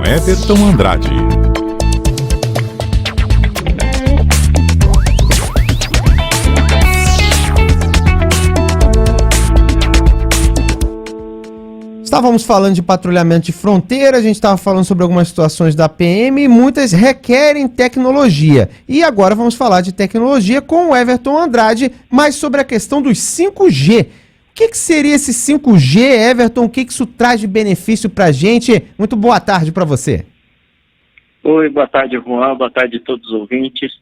Everton Andrade. Estávamos falando de patrulhamento de fronteira, a gente estava falando sobre algumas situações da PM e muitas requerem tecnologia. E agora vamos falar de tecnologia com o Everton Andrade, mas sobre a questão dos 5G. O que seria esse 5G, Everton? O que isso traz de benefício para a gente? Muito boa tarde para você. Oi, boa tarde, Juan. Boa tarde a todos os ouvintes.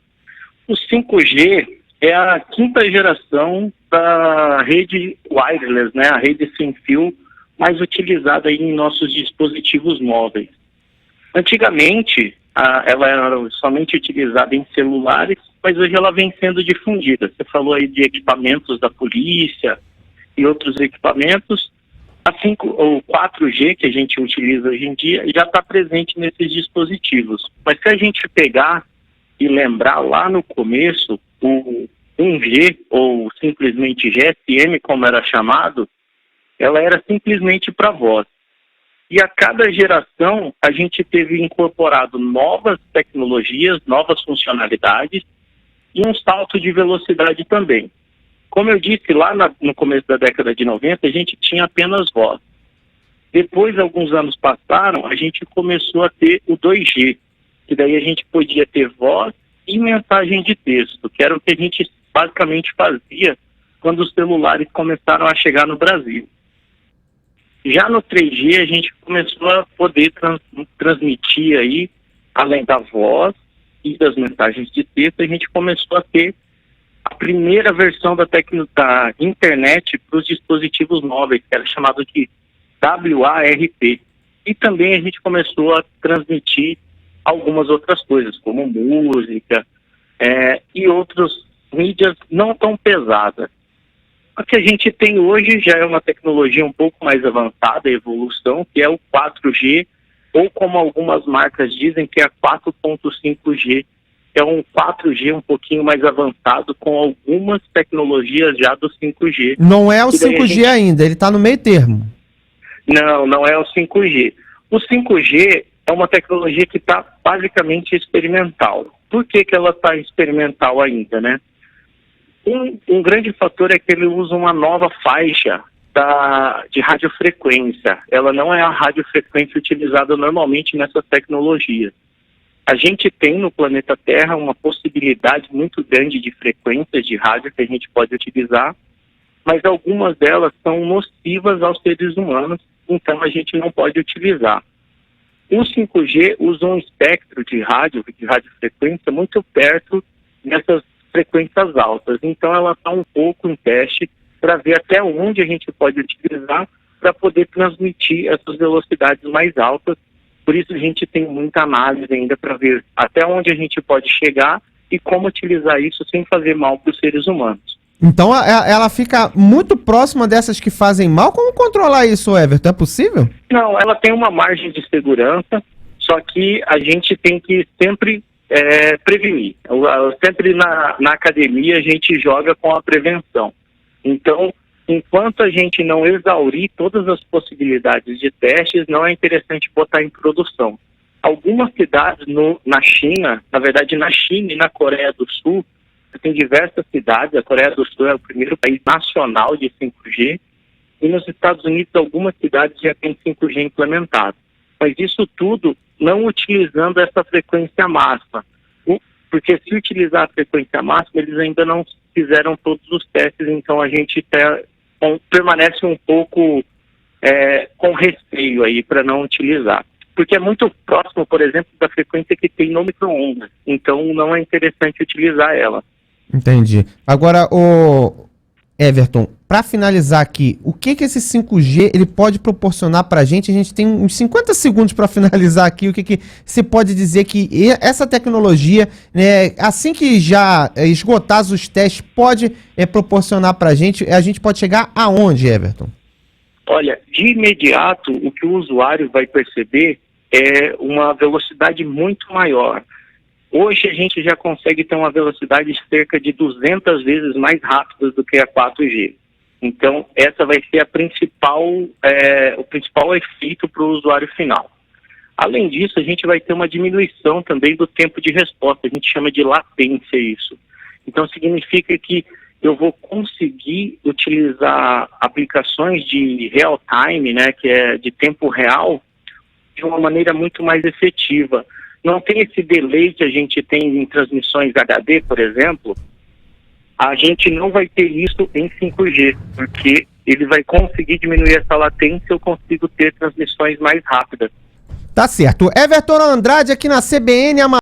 O 5G é a quinta geração da rede wireless, né? A rede sem fio mais utilizada aí em nossos dispositivos móveis. Antigamente, ela era somente utilizada em celulares, mas hoje ela vem sendo difundida. Você falou aí de equipamentos da polícia e outros equipamentos. O 4G que a gente utiliza hoje em dia já está presente nesses dispositivos. Mas se a gente pegar e lembrar lá no começo, o 1G, ou simplesmente GSM, como era chamado, ela era simplesmente para voz. E a cada geração, a gente teve incorporado novas tecnologias, novas funcionalidades e um salto de velocidade também. Como eu disse, lá no começo da década de 90, a gente tinha apenas voz. Depois, alguns anos passaram, a gente começou a ter o 2G, que daí a gente podia ter voz e mensagem de texto, que era o que a gente basicamente fazia quando os celulares começaram a chegar no Brasil. Já no 3G, a gente começou a poder transmitir aí, além da voz e das mensagens de texto, a gente começou a ter a primeira versão da internet para os dispositivos móveis, que era chamado de WARP. E também a gente começou a transmitir algumas outras coisas, como música e outras mídias não tão pesadas. O que a gente tem hoje já é uma tecnologia um pouco mais avançada, a evolução, que é o 4G, ou como algumas marcas dizem, que é a 4.5G, que é um 4G um pouquinho mais avançado, com algumas tecnologias já do 5G. Não é o 5G ainda, ele está no meio termo. Não é o 5G. O 5G é uma tecnologia que está basicamente experimental. Por que ela está experimental ainda, né? Um grande fator é que ele usa uma nova faixa de radiofrequência. Ela não é a radiofrequência utilizada normalmente nessas tecnologias. A gente tem no planeta Terra uma possibilidade muito grande de frequências de rádio que a gente pode utilizar, mas algumas delas são nocivas aos seres humanos, então a gente não pode utilizar. O 5G usa um espectro de radiofrequência muito perto dessas frequências altas, então ela está um pouco em teste para ver até onde a gente pode utilizar para poder transmitir essas velocidades mais altas. Por isso a gente tem muita análise ainda para ver até onde a gente pode chegar e como utilizar isso sem fazer mal para os seres humanos. Então ela fica muito próxima dessas que fazem mal? Como controlar isso, Everton? É possível? Não, ela tem uma margem de segurança, só que a gente tem que sempre prevenir. Sempre na academia a gente joga com a prevenção. Então, enquanto a gente não exaurir todas as possibilidades de testes, não é interessante botar em produção. Algumas cidades na China, na verdade na China e na Coreia do Sul, tem diversas cidades. A Coreia do Sul é o primeiro país nacional de 5G, e nos Estados Unidos algumas cidades já têm 5G implementado. Mas isso tudo não utilizando essa frequência máxima. Porque se utilizar a frequência máxima, eles ainda não fizeram todos os testes, então a gente permanece um pouco com receio aí para não utilizar. Porque é muito próximo, por exemplo, da frequência que tem no micro-ondas. Então não é interessante utilizar ela. Entendi. Agora, Everton, para finalizar aqui, o que esse 5G ele pode proporcionar para a gente? A gente tem uns 50 segundos para finalizar aqui. O que você pode dizer que essa tecnologia, né, assim que já esgotar os testes, pode proporcionar para a gente pode chegar aonde, Everton? Olha, de imediato, o que o usuário vai perceber é uma velocidade muito maior. Hoje a gente já consegue ter uma velocidade cerca de 200 vezes mais rápida do que a 4G. Então, essa vai ser o principal efeito para o usuário final. Além disso, a gente vai ter uma diminuição também do tempo de resposta, a gente chama de latência isso. Então significa que eu vou conseguir utilizar aplicações de real time, né, que é de tempo real, de uma maneira muito mais efetiva. Não tem esse delay que a gente tem em transmissões HD, por exemplo. A gente não vai ter isso em 5G, porque ele vai conseguir diminuir essa latência, eu consigo ter transmissões mais rápidas. Tá certo. Everton Andrade aqui na CBN